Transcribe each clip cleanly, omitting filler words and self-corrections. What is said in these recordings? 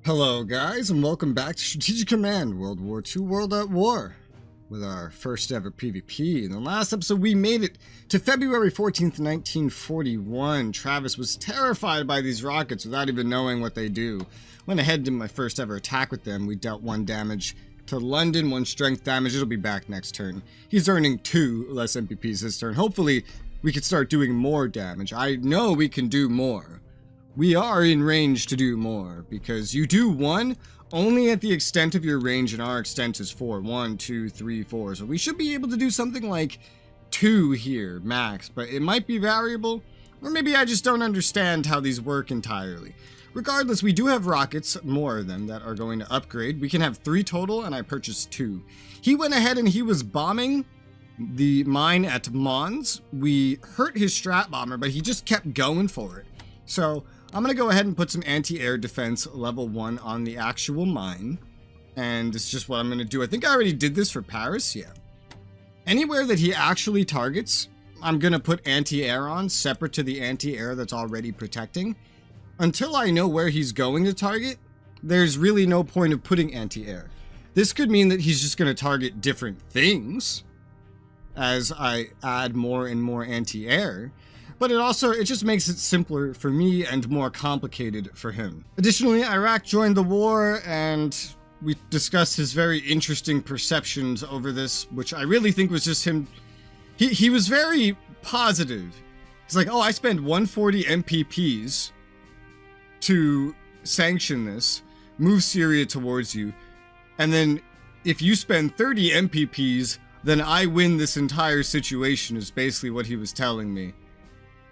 Hello guys, and welcome back to Strategic Command World War II World at War with our first ever PvP. In the last episode we made it to February 14th, 1941. Travis was terrified by these rockets without even knowing what they do. Went ahead and did my first ever attack with them. We dealt 1 damage to London, 1 strength damage. It'll be back next turn. He's earning 2 less MPPs this turn. Hopefully we can start doing more damage. I know we can do more. We are in range to do more, because you do 1 only at the extent of your range, and our extent is 4. 1, 2, 3, 4. So we should be able to do something like 2 here, max, but it might be variable, or maybe I just don't understand how these work entirely. Regardless, we do have rockets, more of them, that are going to upgrade. We can have 3 total, and I purchased 2. He went ahead and he was bombing the mine at Mons. We hurt his strat bomber, but he just kept going for it. So I'm going to go ahead and put some anti-air defense level 1 on the actual mine. And it's just what I'm going to do. I think I already did this for Paris, yeah. Anywhere that he actually targets, I'm going to put anti-air on, separate to the anti-air that's already protecting. Until I know where he's going to target, there's really no point of putting anti-air. This could mean that he's just going to target different things as I add more and more anti-air. But it just makes it simpler for me and more complicated for him. Additionally, Iraq joined the war, and we discussed his very interesting perceptions over this, which I really think was just him. He was very positive. He's like, oh, I spend 140 MPPs to sanction this, move Syria towards you, and then if you spend 30 MPPs, then I win this entire situation, is basically what he was telling me.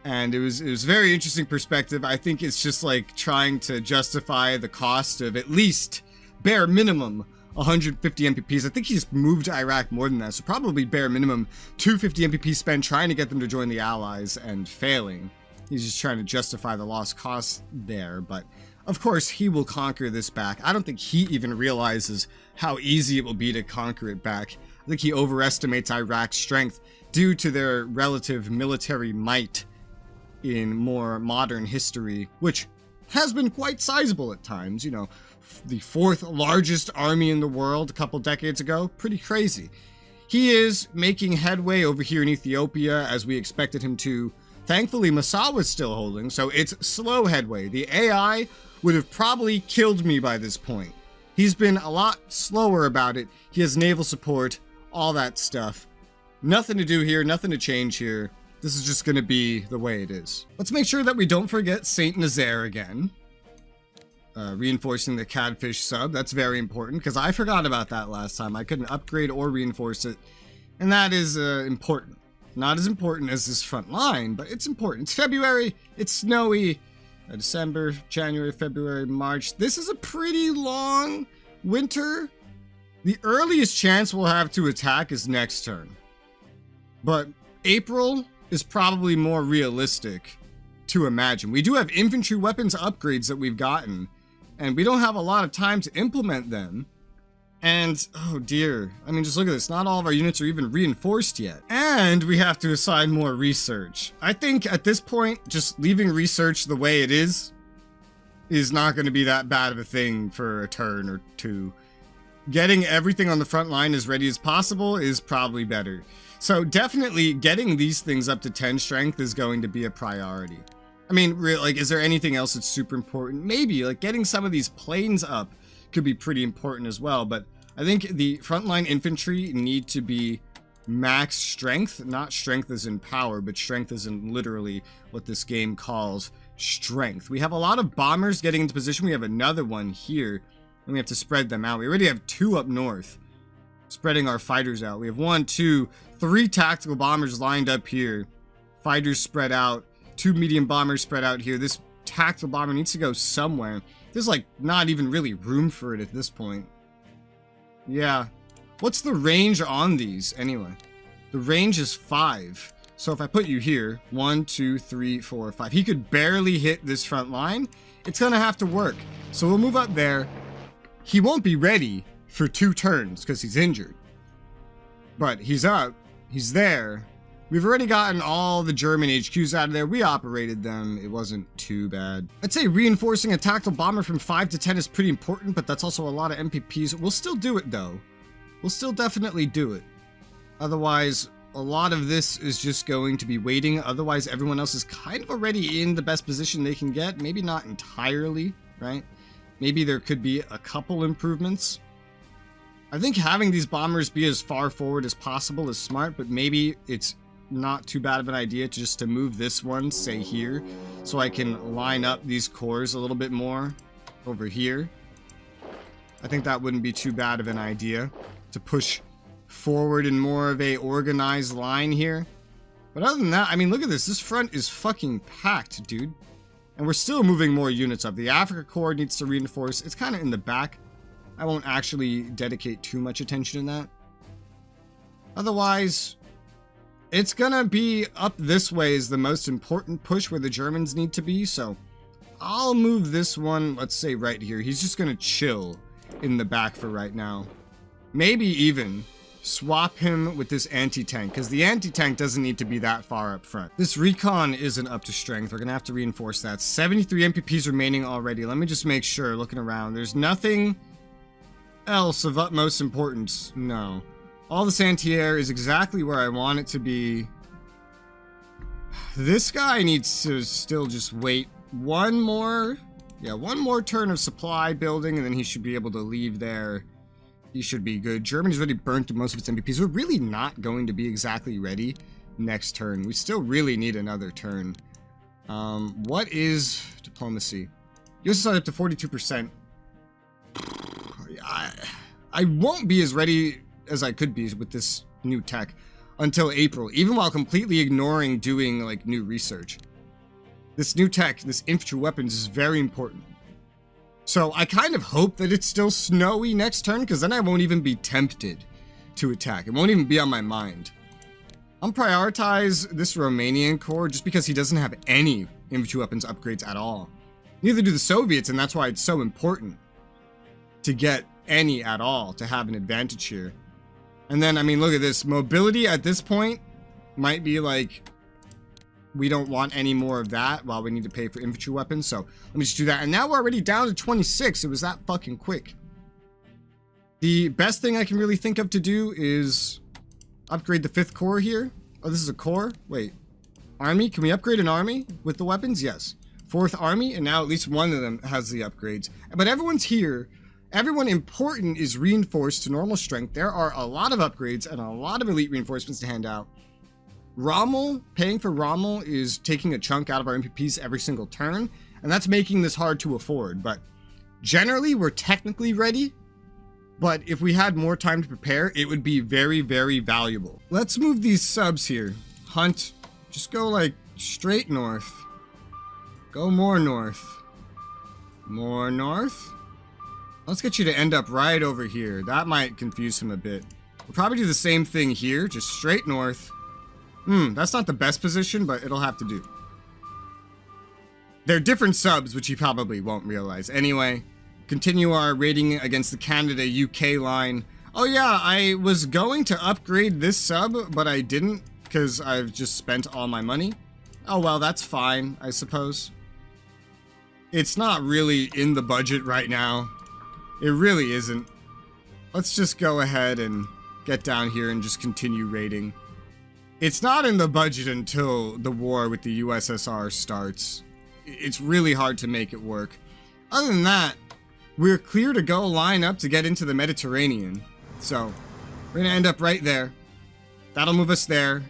And it was very interesting perspective. I think it's just like trying to justify the cost of at least bare minimum 150 MPPs. I think he's moved to Iraq more than that, so probably bare minimum 250 MPP spent trying to get them to join the Allies and failing. He's just trying to justify the lost cost there, but of course he will conquer this back. I don't think he even realizes how easy it will be to conquer it back. I think he overestimates Iraq's strength due to their relative military might in more modern history, which has been quite sizable at times. You know, the 4th largest army in the world a couple decades ago. Pretty crazy. He is making headway over here in Ethiopia as we expected him to. Thankfully, Massawa's still holding, so it's slow headway. The AI would have probably killed me by this point. He's been a lot slower about it. He has naval support, all that stuff. Nothing to do here, nothing to change here. This is just going to be the way it is. Let's make sure that we don't forget Saint Nazaire again. Reinforcing the Cadfish sub. That's very important because I forgot about that last time. I couldn't upgrade or reinforce it. And that is important. Not as important as this front line, but it's important. It's February. It's snowy. December, January, February, March. This is a pretty long winter. The earliest chance we'll have to attack is next turn. But April is probably more realistic to imagine. We do have infantry weapons upgrades that we've gotten, and we don't have a lot of time to implement them. And, oh dear, I mean, just look at this. Not all of our units are even reinforced yet. And we have to assign more research. I think at this point, just leaving research the way it is not going to be that bad of a thing for a turn or 2. Getting everything on the front line as ready as possible is probably better. So definitely getting these things up to 10 strength is going to be a priority. I mean, like, is there anything else that's super important? Maybe, like, getting some of these planes up could be pretty important as well. But I think the frontline infantry need to be max strength, not strength as in power, but strength as in literally what this game calls strength. We have a lot of bombers getting into position. We have another one here, and we have to spread them out. We already have 2 up north, spreading our fighters out. We have 1, 2, 3 tactical bombers lined up here. Fighters spread out. 2 medium bombers spread out here. This tactical bomber needs to go somewhere. There's like not even really room for it at this point. Yeah. What's the range on these anyway? The range is 5. So if I put you here, 1, 2, 3, 4, 5. He could barely hit this front line. It's gonna have to work. So we'll move up there. He won't be ready for 2 turns because he's injured. But he's up. He's there. We've already gotten all the German HQs out of there. We operated them. It wasn't too bad. I'd say reinforcing a tactical bomber from 5 to 10 is pretty important, but that's also a lot of MPPs. We'll still do it, though. We'll still definitely do it. Otherwise, a lot of this is just going to be waiting. Otherwise, everyone else is kind of already in the best position they can get. Maybe not entirely, right? Maybe there could be a couple improvements. I think having these bombers be as far forward as possible is smart, but maybe it's not too bad of an idea to move this one, say here, so I can line up these cores a little bit more over here. I think that wouldn't be too bad of an idea to push forward in more of a organized line here. But other than that, I mean, look at this. This front is fucking packed, dude. And we're still moving more units up. The Africa Corps needs to reinforce. It's kind of in the back. I won't actually dedicate too much attention to that. Otherwise, it's gonna be up this way is the most important push where the Germans need to be. So I'll move this one, let's say right here. He's just gonna chill in the back for right now. Maybe even swap him with this anti-tank, because the anti-tank doesn't need to be that far up front. This recon isn't up to strength. We're gonna have to reinforce that. 73 MPPs remaining already. Let me just make sure, looking around. There's nothing else of utmost importance. No. All the Santier is exactly where I want it to be. This guy needs to still just wait one more turn of supply building, and then he should be able to leave there. He should be good. Germany's already burnt through most of its MPPs. We're really not going to be exactly ready next turn. We still really need another turn. What is diplomacy? USSR up to 42%. I won't be as ready as I could be with this new tech until April, even while completely ignoring doing like new research. This new tech, this infantry weapons, is very important. So I kind of hope that it's still snowy next turn, because then I won't even be tempted to attack. It won't even be on my mind. I'll prioritize this Romanian Corps just because he doesn't have any infantry weapons upgrades at all. Neither do the Soviets, and that's why it's so important to get any at all, to have an advantage here. And then, I mean, look at this. Mobility at this point might be like, we don't want any more of that while we need to pay for infantry weapons. So let me just do that. And now we're already down to 26. It was that fucking quick. The best thing I can really think of to do is upgrade the 5th Corps here. Oh, this is a Corps? Wait. Army? Can we upgrade an army with the weapons? Yes. 4th Army, and now at least one of them has the upgrades. But everyone's here. Everyone important is reinforced to normal strength. There are a lot of upgrades and a lot of elite reinforcements to hand out. Rommel, paying for Rommel is taking a chunk out of our MPPs every single turn, and that's making this hard to afford. But generally, we're technically ready. But if we had more time to prepare, it would be very, very valuable. Let's move these subs here. Hunt, just go like straight north. Go more north. More north. Let's get you to end up right over here. That might confuse him a bit. We'll probably do the same thing here, just straight north. That's not the best position, but it'll have to do. They're different subs, which you probably won't realize. Anyway, continue our raiding against the Canada-UK line. Oh yeah, I was going to upgrade this sub, but I didn't, because I've just spent all my money. Oh well, that's fine, I suppose. It's not really in the budget right now. It really isn't. Let's just go ahead and get down here and just continue raiding. It's not in the budget until the war with the USSR starts. It's really hard to make it work. Other than that, we're clear to go line up to get into the Mediterranean. So, we're gonna end up right there. That'll move us there.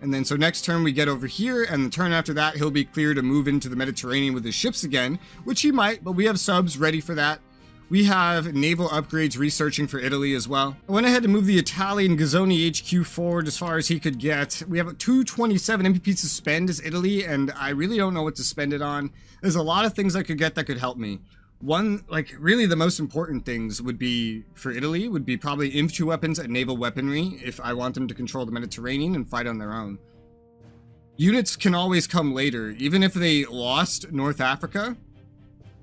And then so next turn we get over here, and the turn after that he'll be clear to move into the Mediterranean with his ships again, which he might, but we have subs ready for that. We have naval upgrades researching for Italy as well. I went ahead to move the Italian Gazzoni HQ forward as far as he could get. We have 227 MPPs to spend as Italy, and I really don't know what to spend it on. There's a lot of things I could get that could help me. One, like, really the most important things would be, for Italy, would be probably infantry weapons and naval weaponry, if I want them to control the Mediterranean and fight on their own. Units can always come later. Even if they lost North Africa,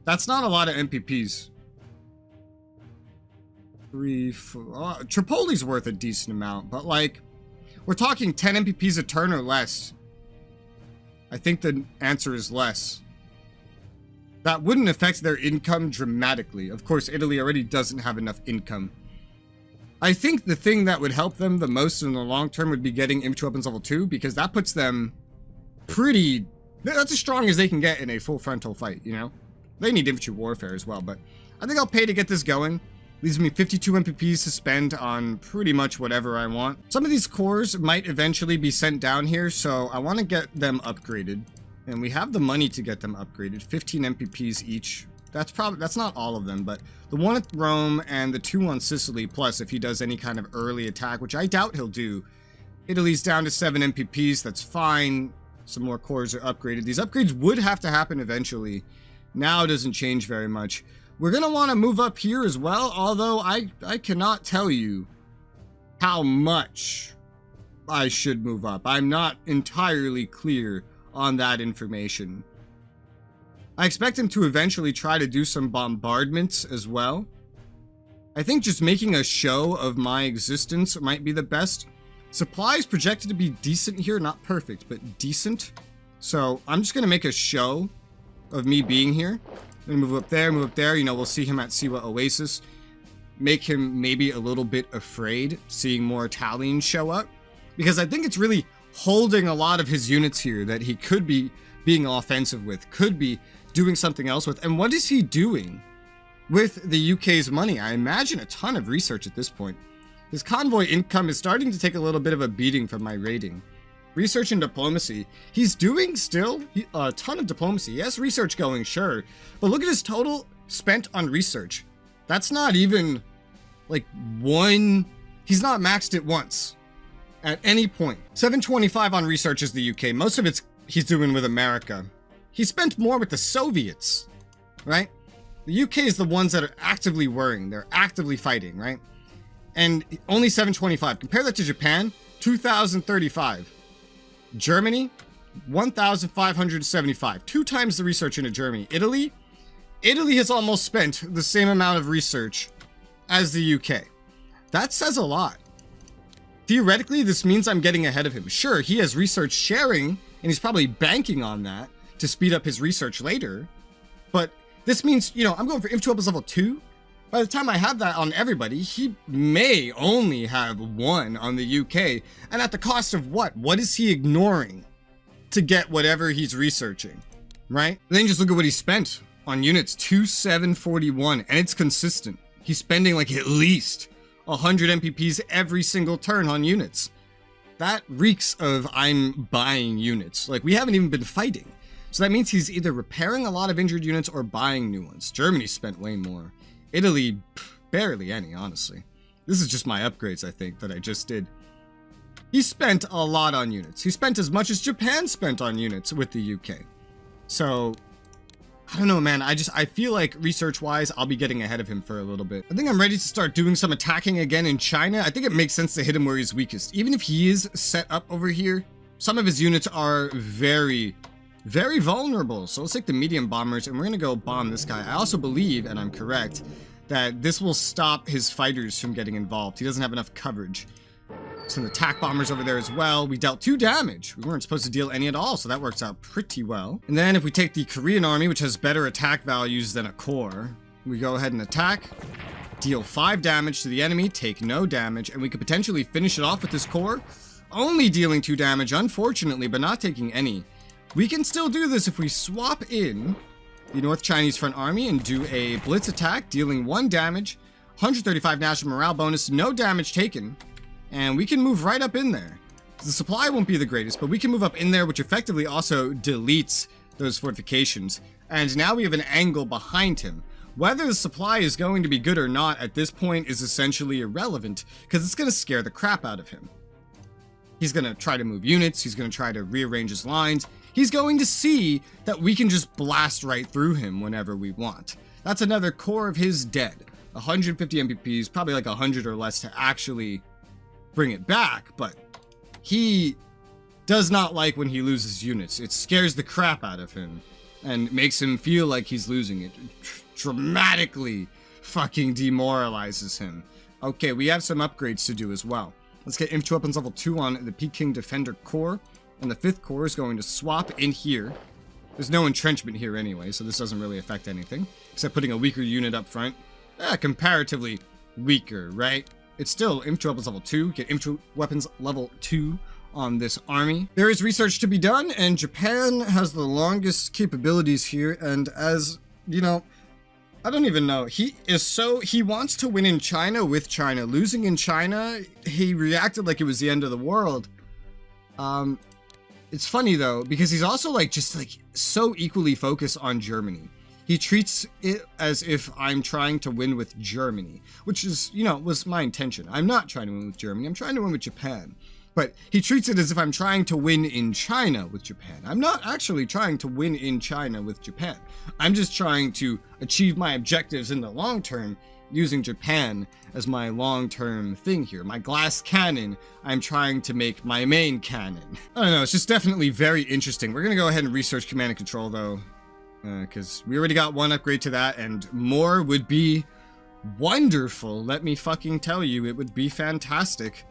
that's not a lot of MPPs. 3, 4... Tripoli's worth a decent amount, but, like, We're talking 10 MPPs a turn or less. I think the answer is less. That wouldn't affect their income dramatically. Of course, Italy already doesn't have enough income. I think the thing that would help them the most in the long term would be getting infantry weapons level 2, because that puts them pretty... That's as strong as they can get in a full frontal fight, you know? They need infantry warfare as well, but I think I'll pay to get this going. Leaves me 52 MPPs to spend on pretty much whatever I want. Some of these cores might eventually be sent down here, so I want to get them upgraded. And we have the money to get them upgraded. 15 MPPs each. That's not all of them, but the one at Rome and the 2 on Sicily, plus if he does any kind of early attack, which I doubt he'll do. Italy's down to 7 MPPs, that's fine. Some more cores are upgraded. These upgrades would have to happen eventually. Now it doesn't change very much. We're going to want to move up here as well, although I cannot tell you how much I should move up. I'm not entirely clear on that information. I expect him to eventually try to do some bombardments as well. I think just making a show of my existence might be the best. Supply is projected to be decent here, not perfect, but decent. So I'm just going to make a show of me being here. I'm going to move up there. You know, we'll see him at Siwa Oasis. Make him maybe a little bit afraid seeing more Italians show up. Because I think it's really holding a lot of his units here that he could be being offensive with, could be doing something else with. And what is he doing with the UK's money? I imagine a ton of research at this point. His convoy income is starting to take a little bit of a beating from my rating. Research and diplomacy. He's doing still a ton of diplomacy. He has research going, sure. But look at his total spent on research. That's not even like one... He's not maxed it once at any point. 725 on research is the UK. Most of it's he's doing with America. He spent more with the Soviets, right? The UK is the ones that are actively worrying. They're actively fighting, right? And only 725. Compare that to Japan, 2,035. Germany, 1,575. 2 times the research into Germany. Italy has almost spent the same amount of research as the UK. That says a lot. Theoretically, this means I'm getting ahead of him. Sure, he has research sharing, and he's probably banking on that to speed up his research later. But this means, you know, I'm going for infantry weapons level 2. By the time I have that on everybody, he may only have 1 on the UK. And at the cost of what? What is he ignoring to get whatever he's researching, right? And then just look at what he spent on units, 2,741, and it's consistent. He's spending like at least 100 MPPs every single turn on units. That reeks of I'm buying units. Like, we haven't even been fighting. So that means he's either repairing a lot of injured units or buying new ones. Germany spent way more. Italy, barely any, honestly. This is just my upgrades, I think, that I just did. He spent a lot on units. He spent as much as Japan spent on units with the UK. So, I don't know, man. I feel like research-wise, I'll be getting ahead of him for a little bit. I think I'm ready to start doing some attacking again in China. I think it makes sense to hit him where he's weakest. Even if he is set up over here, some of his units are very, very vulnerable. So let's take the medium bombers, and we're going to go bomb this guy. I also believe, and I'm correct, that this will stop his fighters from getting involved. He doesn't have enough coverage. Some attack bombers over there as well. We dealt 2 damage. We weren't supposed to deal any at all, so that works out pretty well. And then if we take the Korean army, which has better attack values than a core, we go ahead and attack, deal 5 damage to the enemy, take no damage, and we could potentially finish it off with this core, only dealing 2 damage, unfortunately, but not taking any. We can still do this if we swap in the North Chinese Front Army and do a blitz attack, dealing 1 damage, 135 national morale bonus, no damage taken, and we can move right up in there. The supply won't be the greatest, but we can move up in there, which effectively also deletes those fortifications. And now we have an angle behind him. Whether the supply is going to be good or not at this point is essentially irrelevant, because it's going to scare the crap out of him. He's going to try to move units, he's going to try to rearrange his lines, he's going to see that we can just blast right through him whenever we want. That's another core of his dead. 150 MPPs, probably like 100 or less to actually bring it back, but he does not like when he loses units. It scares the crap out of him and makes him feel like he's losing it. Dramatically fucking demoralizes him. Okay, we have some upgrades to do as well. Let's get infantry weapons level 2 on the Peking Defender Corps. And the 5th Corps is going to swap in here. There's no entrenchment here anyway, so this doesn't really affect anything. Except putting a weaker unit up front. Comparatively weaker, right? It's still infantry weapons level 2. Get infantry weapons level 2 on this army. There is research to be done, and Japan has the longest capabilities here, and as, you know, I don't even know. He wants to win in China with China. Losing in China, he reacted like it was the end of the world. It's funny though, because he's also just so equally focused on Germany. He treats it as if I'm trying to win with Germany, which is, was my intention. I'm not trying to win with Germany. I'm trying to win with Japan. But he treats it as if I'm trying to win in China with Japan. I'm not actually trying to win in China with Japan. I'm just trying to achieve my objectives in the long term using Japan as my long-term thing here. My glass cannon, I'm trying to make my main cannon. I don't know, it's just definitely very interesting. We're gonna go ahead and research command and control though, because we already got one upgrade to that, and more would be wonderful. Let me fucking tell you, it would be fantastic.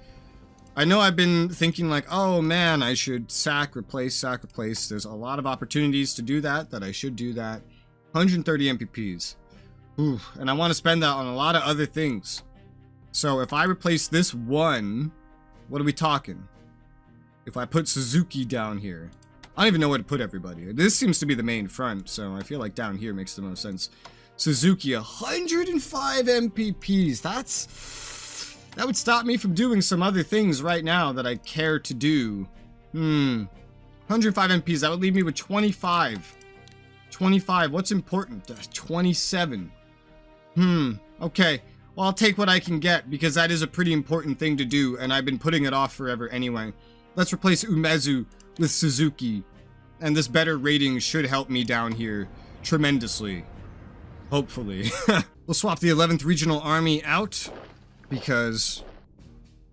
I know I've been thinking oh man, I should sack, replace. There's a lot of opportunities to do that I should do that. 130 MPPs. Ooh, and I want to spend that on a lot of other things. So if I replace this one, what are we talking? If I put Suzuki down here, I don't even know where to put everybody. This seems to be the main front, so I feel like down here makes the most sense. Suzuki, 105 MPPs. That would stop me from doing some other things right now that I care to do. 105 MPs, that would leave me with 25. 25, what's important? 27. Okay. Well, I'll take what I can get, because that is a pretty important thing to do, and I've been putting it off forever anyway. Let's replace Umezu with Suzuki, and this better rating should help me down here tremendously. Hopefully. We'll swap the 11th Regional Army out, because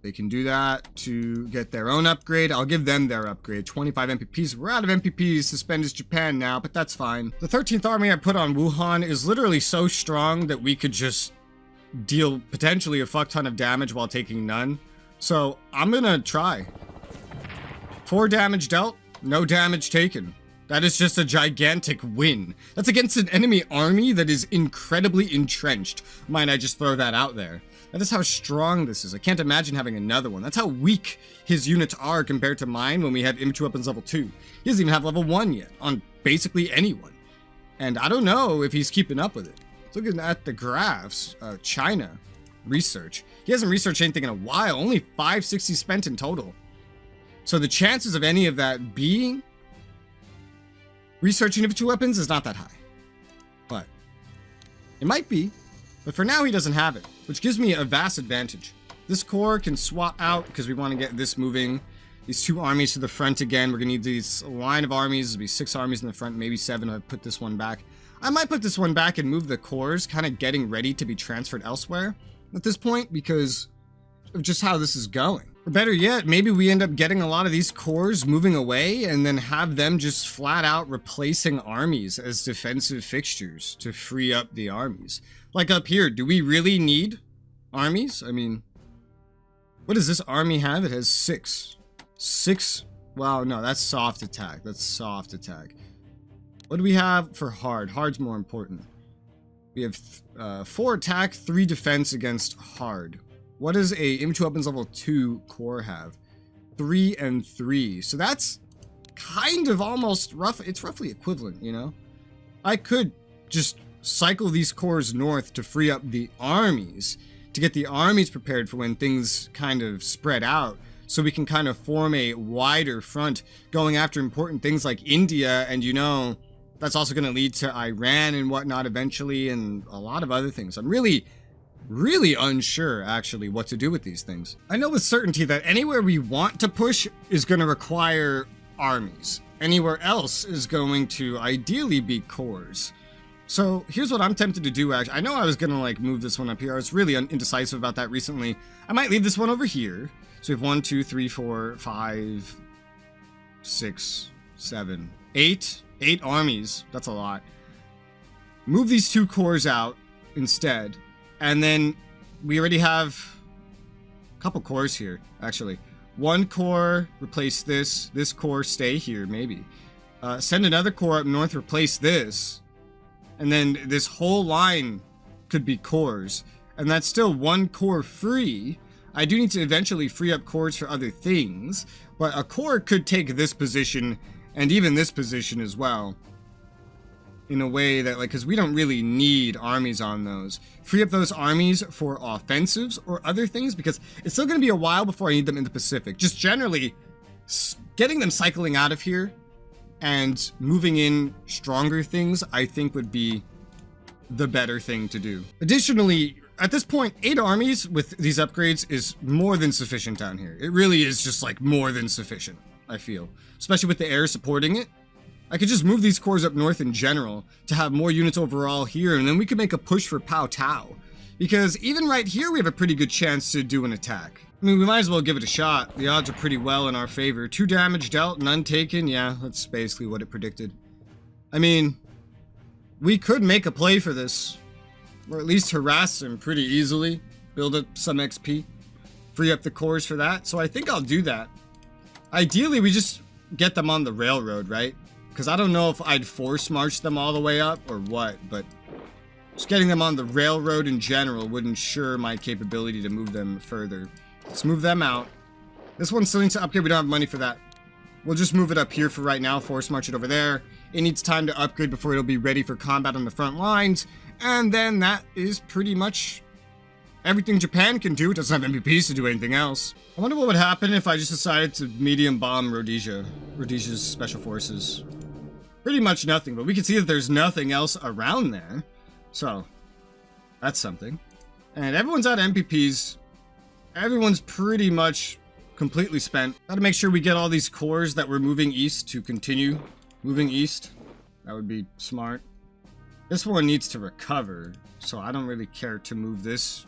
they can do that to get their own upgrade. I'll give them their upgrade. 25 MPPs. We're out of MPPs. Suspend is Japan now, but that's fine. The 13th Army I put on Wuhan is literally so strong that we could just deal potentially a fuck ton of damage while taking none. So I'm gonna try. 4 damage dealt, no damage taken. That is just a gigantic win. That's against an enemy army that is incredibly entrenched. Might I just throw that out there? That is how strong this is. I can't imagine having another one. That's how weak his units are compared to mine when we have infantry weapons level 2. He doesn't even have level 1 yet on basically anyone. And I don't know if he's keeping up with it. Looking at the graphs, China research. He hasn't researched anything in a while. Only 560 spent in total. So the chances of any of that being researching infantry weapons is not that high. But it might be. But for now, he doesn't have it, which gives me a vast advantage. This corps can swap out because we want to get this moving. These 2 armies to the front again. We're going to need these line of armies. There'll be 6 armies in the front, maybe 7 if I put this one back. I might put this one back and move the corps, kind of getting ready to be transferred elsewhere at this point because of just how this is going. Or better yet, maybe we end up getting a lot of these corps moving away and then have them just flat out replacing armies as defensive fixtures to free up the armies. Like up here, do we really need armies? I mean, what does this army have? It has 6. 6? Wow, no, that's soft attack. That's soft attack. What do we have for hard? Hard's more important. We have 4 attack, 3 defense against hard. What does a infantry weapons level 2 corps have? 3 and 3. So that's kind of almost rough. It's roughly equivalent, you know? I could just cycle these corps north to free up the armies, to get the armies prepared for when things kind of spread out, so we can kind of form a wider front going after important things like India, and you know, that's also going to lead to Iran and whatnot eventually, and a lot of other things. I'm really unsure, actually, what to do with these things. I know with certainty that anywhere we want to push is going to require armies. Anywhere else is going to ideally be corps. So here's what I'm tempted to do, actually. I know I was going to move this one up here. I was really indecisive about that recently. I might leave this one over here. So we have 1, 2, 3, 4, 5, 6, 7, 8. 8 armies. That's a lot. Move these 2 corps out instead. And then we already have couple cores here, actually. One core, replace this. This core, stay here, maybe. Send another core up north, replace this. And then this whole line could be cores. And that's still one core free. I do need to eventually free up cores for other things. But a core could take this position and even this position as well. In a way that, like, because we don't really need armies on those. Free up those armies for offensives or other things, because it's still going to be a while before I need them in the Pacific. Just generally, getting them cycling out of here and moving in stronger things, I think would be the better thing to do. Additionally, at this point, 8 armies with these upgrades is more than sufficient down here. It really is just, like, more than sufficient, I feel. Especially with the air supporting it. I could just move these cores up north in general to have more units overall here, and then we could make a push for Pao Tao. Because even right here, we have a pretty good chance to do an attack. I mean, we might as well give it a shot. The odds are pretty well in our favor. 2 damage dealt, none taken. Yeah, that's basically what it predicted. I mean, we could make a play for this. Or at least harass him pretty easily. Build up some XP. Free up the cores for that. So I think I'll do that. Ideally, we just get them on the railroad, right? Because I don't know if I'd force march them all the way up or what, but just getting them on the railroad in general would ensure my capability to move them further. Let's move them out. This one still needs to upgrade. We don't have money for that. We'll just move it up here for right now. Force march it over there. It needs time to upgrade before it'll be ready for combat on the front lines. And then that is pretty much everything Japan can do. It doesn't have MVPs to do anything else. I wonder what would happen if I just decided to medium bomb Rhodesia. Rhodesia's special forces. Pretty much nothing, but we can see that there's nothing else around there. So, that's something. And everyone's out of MPPs. Everyone's pretty much completely spent. Gotta make sure we get all these cores that we're moving east to continue moving east. That would be smart. This one needs to recover, so I don't really care to move this.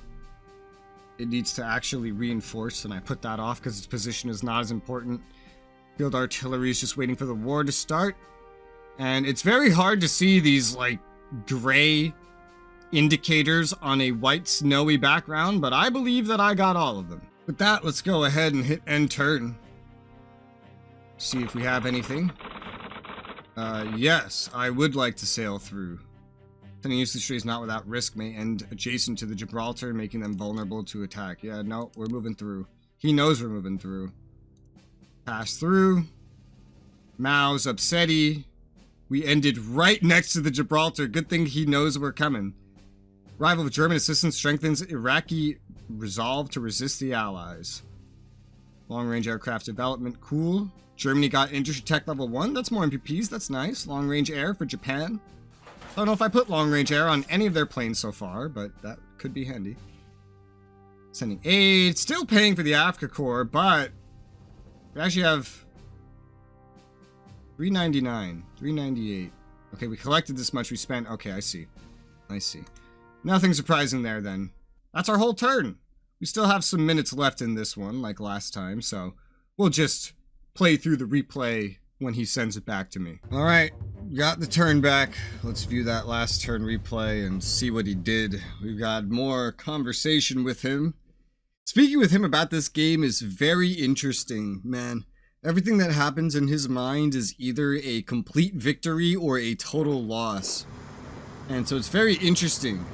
It needs to actually reinforce, and I put that off because its position is not as important. Field artillery is just waiting for the war to start. And it's very hard to see these, like, gray indicators on a white snowy background, but I believe that I got all of them. With that, let's go ahead and hit end turn. See if we have anything. Yes, I would like to sail through. Sending usage trees not without risk may end adjacent to the Gibraltar, making them vulnerable to attack. Yeah, no, we're moving through. He knows we're moving through. Pass through. Mao's upsetty. We ended right next to the Gibraltar. Good thing he knows we're coming. Arrival of German assistance strengthens Iraqi resolve to resist the Allies. Long-range aircraft development, cool. Germany got industry tech level 1. That's more MPPs. That's nice. Long-range air for Japan. I don't know if I put long-range air on any of their planes so far, but that could be handy. Sending aid. Still paying for the Africa Corps, but we actually have 399, 398. Okay, we collected this much, we spent. Okay, I see. I see. Nothing surprising there then. That's our whole turn. We still have some minutes left in this one, like last time, so we'll just play through the replay when he sends it back to me. All right, got the turn back. Let's view that last turn replay and see what he did. We've got more conversation with him. Speaking with him about this game is very interesting, man. Everything that happens in his mind is either a complete victory or a total loss. And so it's very interesting.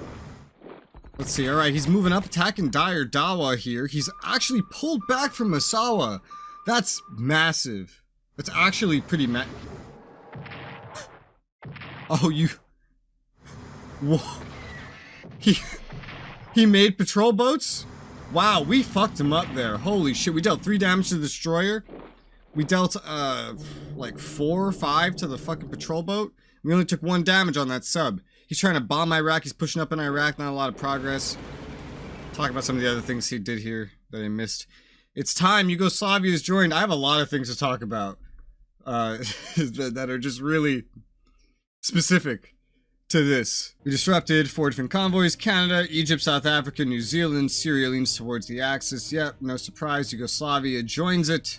Let's see, alright, he's moving up, attacking Dire Dawa here. He's actually pulled back from Masawa. That's massive. That's actually pretty Oh, you... Whoa. He made patrol boats? Wow, we fucked him up there. Holy shit, we dealt 3 damage to the destroyer. We dealt, like 4 or 5 to the fucking patrol boat. We only took 1 damage on that sub. He's trying to bomb Iraq. He's pushing up in Iraq. Not a lot of progress. Talk about some of the other things he did here that I missed. It's time. Yugoslavia is joined. I have a lot of things to talk about that are just really specific to this. We disrupted 4 different convoys. Canada, Egypt, South Africa, New Zealand. Syria leans towards the Axis. Yep, no surprise. Yugoslavia joins it.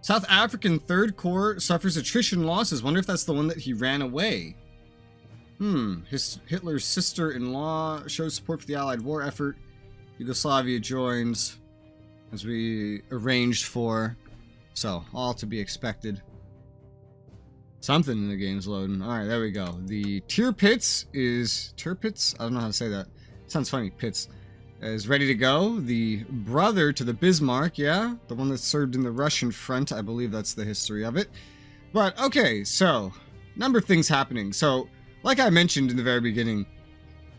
South African 3rd Corps suffers attrition losses. Wonder if that's the one that he ran away. Hitler's sister-in-law shows support for the Allied war effort. Yugoslavia joins. as we arranged for. So, all to be expected. Something in the game's loading. Alright, there we go. The Tier Pits is... Tirpitz? I don't know how to say that. Sounds funny. Pits. Is ready to go. The brother to the Bismarck, yeah? The one that served in the Russian front. I believe that's the history of it. But, okay, so... number of things happening. So, like I mentioned in the very beginning,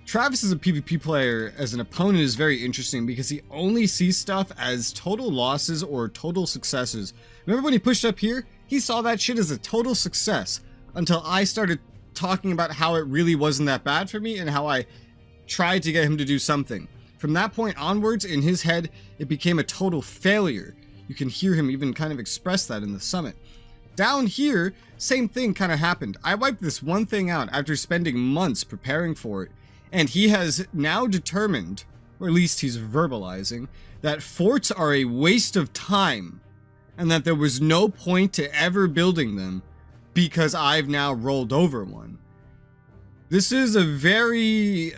Travis as a PvP player, as an opponent, is very interesting because he only sees stuff as total losses or total successes. Remember when he pushed up here? He saw that shit as a total success until I started talking about how it really wasn't that bad for me and how I tried to get him to do something. From that point onwards, in his head, it became a total failure. You can hear him even kind of express that in the summit. Down here, same thing kind of happened. I wiped this one thing out after spending months preparing for it, and he has now determined, or at least he's verbalizing, that forts are a waste of time, and that there was no point to ever building them because I've now rolled over one. This is a very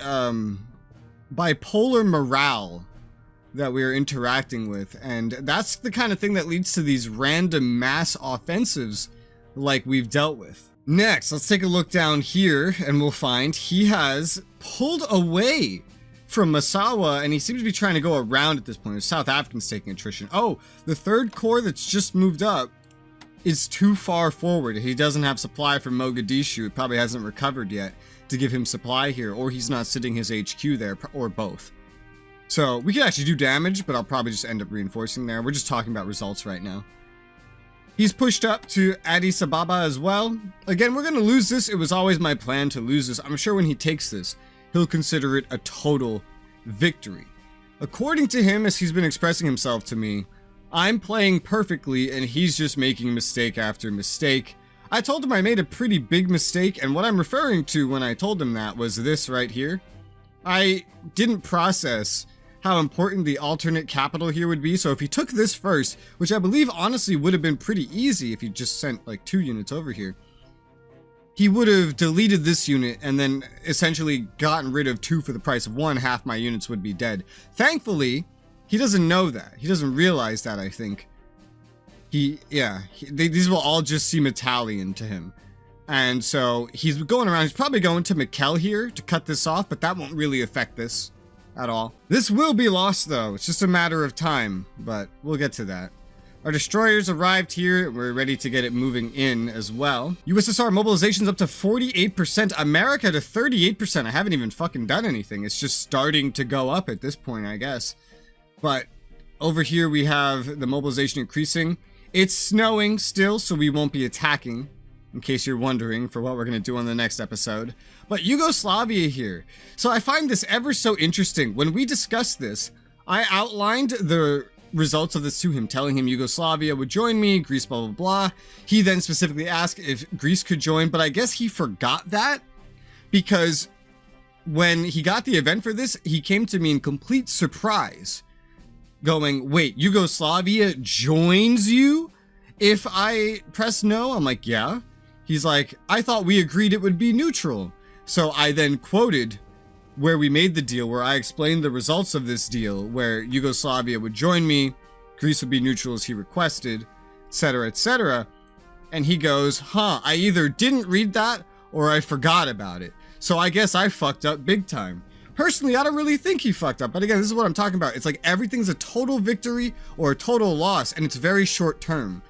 bipolar morale that we're interacting with, and that's the kind of thing that leads to these random mass offensives like we've dealt with. Next, let's take a look down here, and we'll find he has pulled away from Massawa, and he seems to be trying to go around at this point. The South Africans taking attrition. Oh, the third corps that's just moved up is too far forward. He doesn't have supply from Mogadishu. It probably hasn't recovered yet to give him supply here, or he's not sitting his HQ there, or both. So we could actually do damage, but I'll probably just end up reinforcing there. We're just talking about results right now. He's pushed up to Addis Ababa as well. Again, we're going to lose this. It was always my plan to lose this. I'm sure when he takes this, he'll consider it a total victory. According to him, as he's been expressing himself to me, I'm playing perfectly and he's just making mistake after mistake. I told him I made a pretty big mistake, and what I'm referring to when I told him that was this right here. I didn't process how important the alternate capital here would be, so if he took this first, which I believe honestly would have been pretty easy if he just sent like 2 units over here, he would have deleted this unit and then essentially gotten rid of 2 for the price of 1. Half my units would be dead. Thankfully, he doesn't know that. He doesn't realize that, I think. These will all just seem Italian to him. And so he's going around. He's probably going to Mikkel here to cut this off, but that won't really affect this at all. This will be lost though. It's just a matter of time, but we'll get to that. Our destroyers arrived here. We're ready to get it moving in as well. USSR mobilization's up to 48%. America to 38%. I haven't even fucking done anything. It's just starting to go up at this point, I guess. But over here we have the mobilization increasing. It's snowing still, so we won't be attacking, in case you're wondering for what we're going to do on the next episode. But Yugoslavia here. So I find this ever so interesting. When we discussed this, I outlined the results of this to him, telling him Yugoslavia would join me, Greece, blah, blah, blah. He then specifically asked if Greece could join, but I guess he forgot that because when he got the event for this, he came to me in complete surprise, going, wait, Yugoslavia joins you if I press no? I'm like, yeah. He's like, I thought we agreed it would be neutral. So I then quoted where we made the deal, where I explained the results of this deal, where Yugoslavia would join me, Greece would be neutral as he requested, etc., etc. And he goes, huh, I either didn't read that or I forgot about it. So I guess I fucked up big time. Personally, I don't really think he fucked up. But again, this is what I'm talking about. It's like everything's a total victory or a total loss, and it's very short term.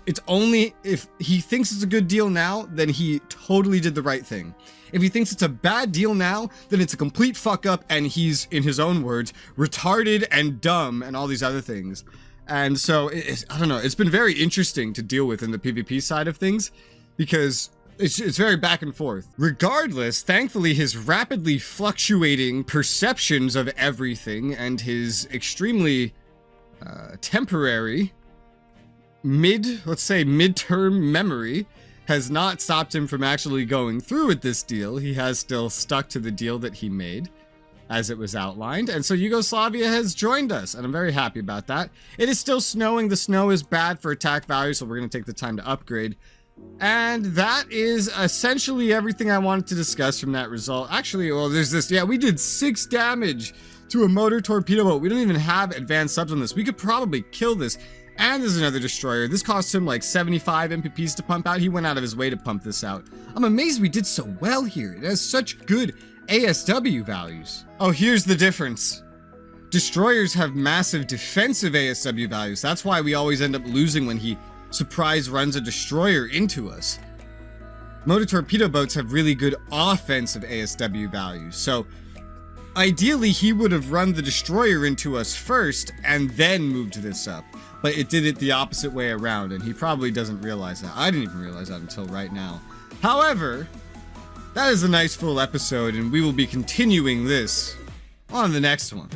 It's only if he thinks it's a good deal now, then he totally did the right thing. If he thinks it's a bad deal now, then it's a complete fuck up and he's, in his own words, retarded and dumb and all these other things. And so, I don't know, it's been very interesting to deal with in the PvP side of things because it's very back and forth. Regardless, thankfully, his rapidly fluctuating perceptions of everything and his extremely temporary midterm memory has not stopped him from actually going through with this deal. He has still stuck to the deal that he made as it was outlined. And so Yugoslavia has joined us, and I'm very happy about that. It is still snowing. The snow is bad for attack value, so we're going to take the time to upgrade. And that is essentially everything I wanted to discuss from that result. Actually, well, there's this. Yeah, we did 6 damage to a motor torpedo boat. We don't even have advanced subs on this. We could probably kill this. And there's another destroyer. This cost him like 75 MPPs to pump out. He went out of his way to pump this out. I'm amazed we did so well here. It has such good ASW values. Oh, here's the difference. Destroyers have massive defensive ASW values. That's why we always end up losing when he surprise runs a destroyer into us. Motor torpedo boats have really good offensive ASW values. So ideally, he would have run the destroyer into us first and then moved this up. But it did it the opposite way around, and he probably doesn't realize that. I didn't even realize that until right now. However, that is a nice full episode, and we will be continuing this on the next one.